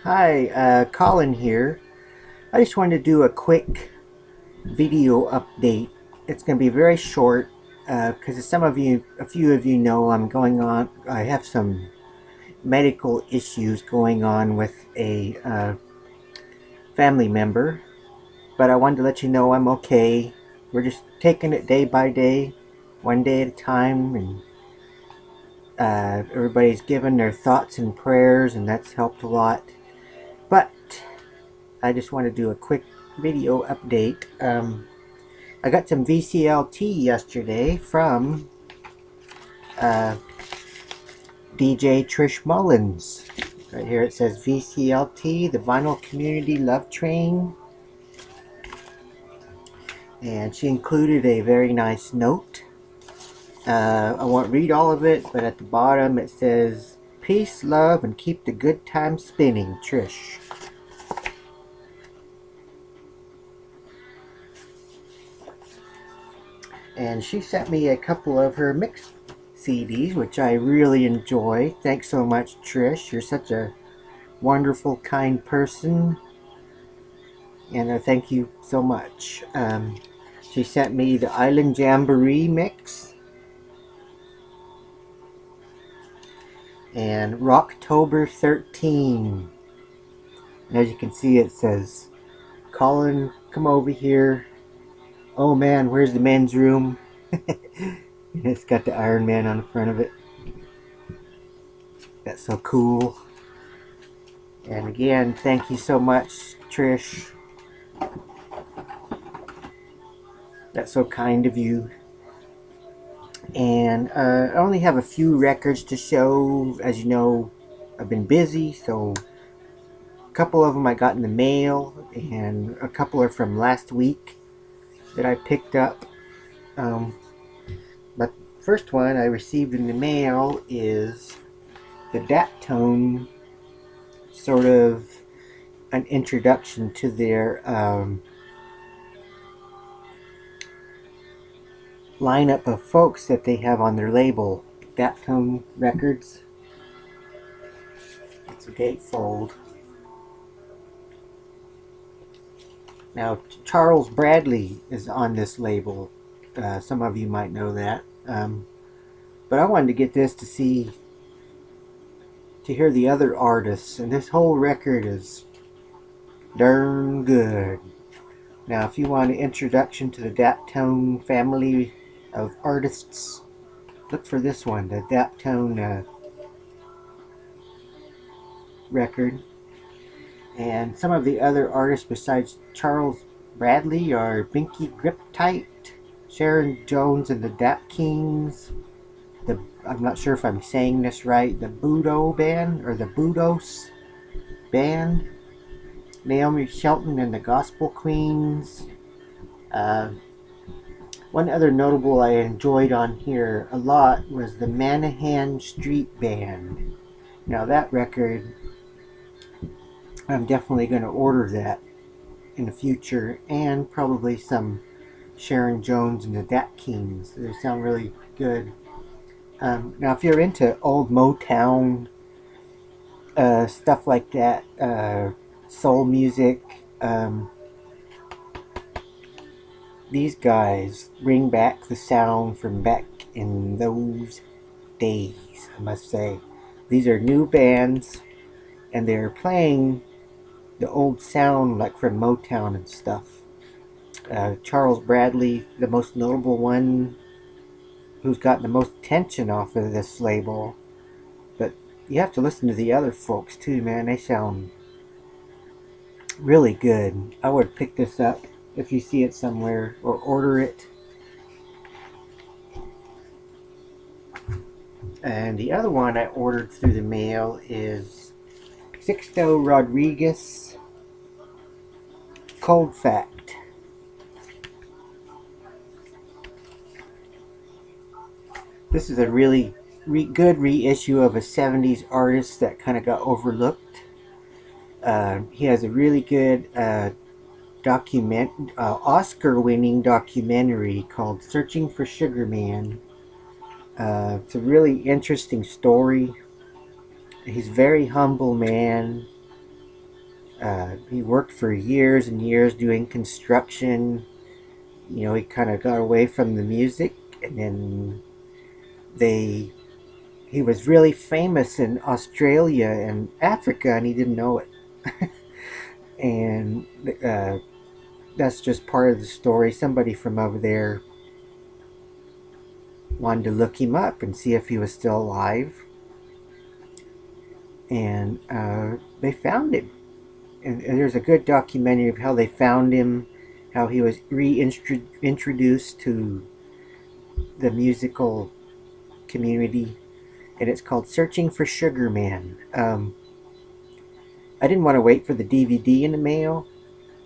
Hi, Colin here. I just wanted to do a quick video update. It's going to be very short because as a few of you know, I have some medical issues going on with a family member, but I wanted to let you know I'm okay. We're just taking it day by day, one day at a time, and everybody's given their thoughts and prayers, and that's helped a lot. But I just want to do a quick video update. I got some vclt yesterday from uh, DJ Trish Mullins. Right here it says vclt, the Vinyl Community Love Train. And she included a very nice note. I won't read all of it, but at the bottom it says, "Peace, love, and keep the good times spinning, Trish." And she sent me a couple of her mix CDs, which I really enjoy. Thanks so much, Trish. You're such a wonderful, kind person, and I thank you so much. She sent me the Island Jamboree mix and Rocktober 13. And as you can see, it says, "Colin, come over here. Oh man, where's the men's room?" And it's got the Iron Man on the front of it. That's so cool. And again, thank you so much, Trish. That's so kind of you. And I only have a few records to show. As you know, I've been busy, so a couple of them I got in the mail, and a couple are from last week that I picked up. But first one I received in the mail is the Daptone, sort of an introduction to their lineup of folks that they have on their label, Daptone Records. It's a gatefold. Now, Charles Bradley is on this label. Some of you might know that. But I wanted to get this to hear the other artists, and this whole record is darn good. Now, if you want an introduction to the Daptone family of artists, look for this one, the Daptone record. And some of the other artists besides Charles Bradley are Binky Griptite, Sharon Jones and the Dap Kings, I'm not sure if I'm saying this right, the Budo Band, or the Budos Band, Naomi Shelton and the Gospel Queens. One other notable I enjoyed on here a lot was the Manahan Street Band. Now that record, I'm definitely going to order that in the future, and probably some Sharon Jones and the Dat Kings. They sound really good. Now if you're into old Motown stuff like that, soul music, these guys bring back the sound from back in those days, I must say. These are new bands, and they're playing the old sound like from Motown and stuff. Charles Bradley, the most notable one, who's gotten the most attention off of this label. But you have to listen to the other folks too, man. They sound really good. I would pick this up if you see it somewhere, or order it. And the other one I ordered through the mail is Sixto Rodriguez, Cold Fact. This is a really good reissue of a 70s artist that kind of got overlooked. He has a really good Oscar-winning documentary called Searching for Sugar Man. It's a really interesting story. He's a very humble man, He worked for years and years doing construction. You know, he kind of got away from the music, and then he was really famous in Australia and Africa, and he didn't know it. And that's just part of the story. Somebody from over there wanted to look him up and see if he was still alive, and they found him. And there's a good documentary of how they found him, how he was reintroduced to the musical community, and it's called Searching for Sugar Man. I didn't want to wait for the DVD in the mail,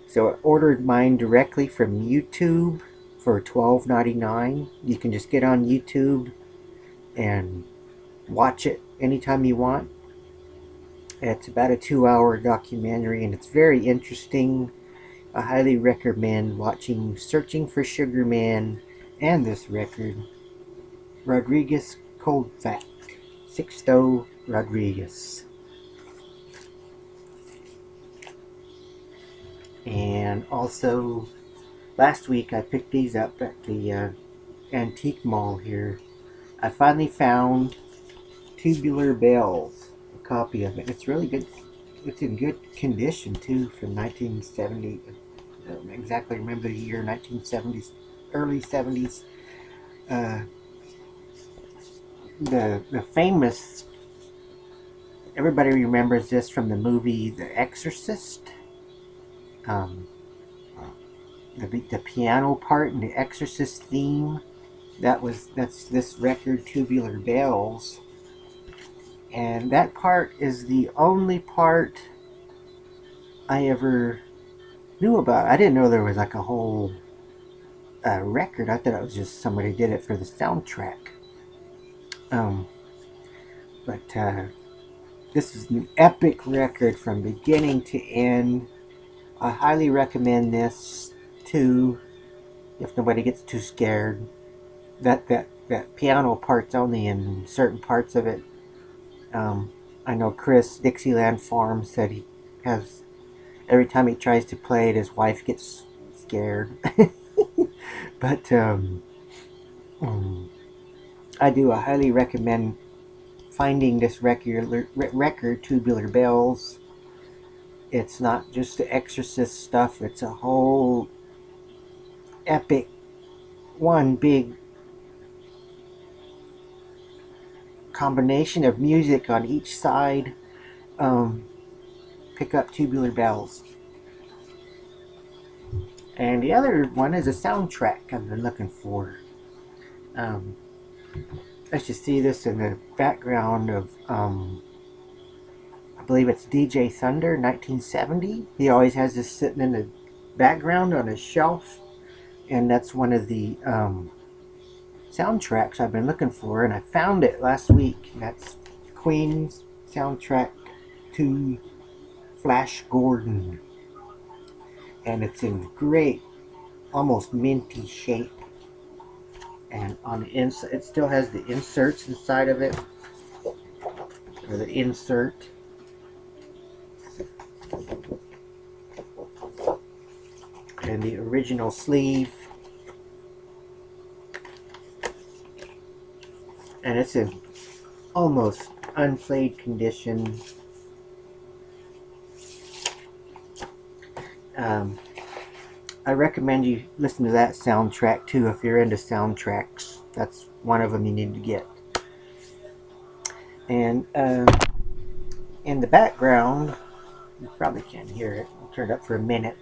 so I ordered mine directly from YouTube for $12.99. You can just get on YouTube and watch it anytime you want. It's about a 2-hour documentary, and it's very interesting. I highly recommend watching Searching for Sugar Man and this record, Rodriguez Cold Fact, Sixto Rodriguez. And also, last week I picked these up at the antique mall here. I finally found Tubular Bells, a copy of it. It's really good. It's in good condition too, from 1970. I don't exactly remember the year, 1970s, early 70s. The famous, everybody remembers this from the movie The Exorcist. The piano part in the Exorcist theme, that's this record, Tubular Bells, and that part is the only part I ever knew about. I didn't know there was like a whole record. I thought it was just somebody did it for the soundtrack. But this is an epic record from beginning to end. I highly recommend this too, if nobody gets too scared. That piano part's only in certain parts of it. I know Chris, Dixieland Farm, said he has, every time he tries to play it, his wife gets scared. But I highly recommend finding this record, Tubular Bells. It's not just the Exorcist stuff, it's a whole epic, one big combination of music on each side. Pick up Tubular Bells. And the other one is a soundtrack I've been looking for. Let's just see this in the background of, I believe it's DJ Thunder, 1970. He always has this sitting in the background on his shelf, and that's one of the soundtracks I've been looking for, and I found it last week. That's Queen's soundtrack to Flash Gordon, and it's in great, almost minty shape. And on the inside, it still has the inserts inside of it, or the insert. And the original sleeve. And it's in almost unplayed condition. I recommend you listen to that soundtrack too if you're into soundtracks. That's one of them you need to get. And in the background, you probably can't hear it. I'll turn it up for a minute.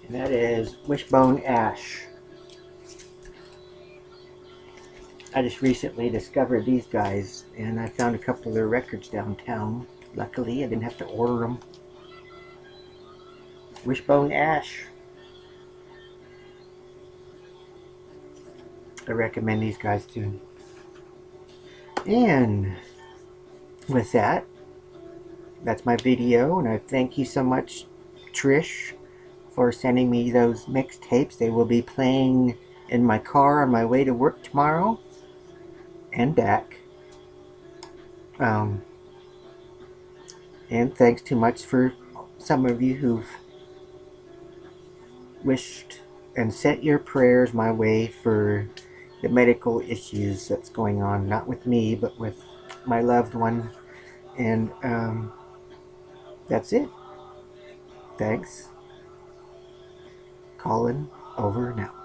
And that is Wishbone Ash. I just recently discovered these guys, and I found a couple of their records downtown. Luckily, I didn't have to order them. Wishbone Ash. I recommend these guys too. And with that, that's my video, and I thank you so much, Trish, for sending me those mixtapes. They will be playing in my car on my way to work tomorrow and back. Um, and thanks too much for some of you who've wished and sent your prayers my way for the medical issues that's going on, not with me, but with my loved one. And that's it. Thanks. Colin, over and out.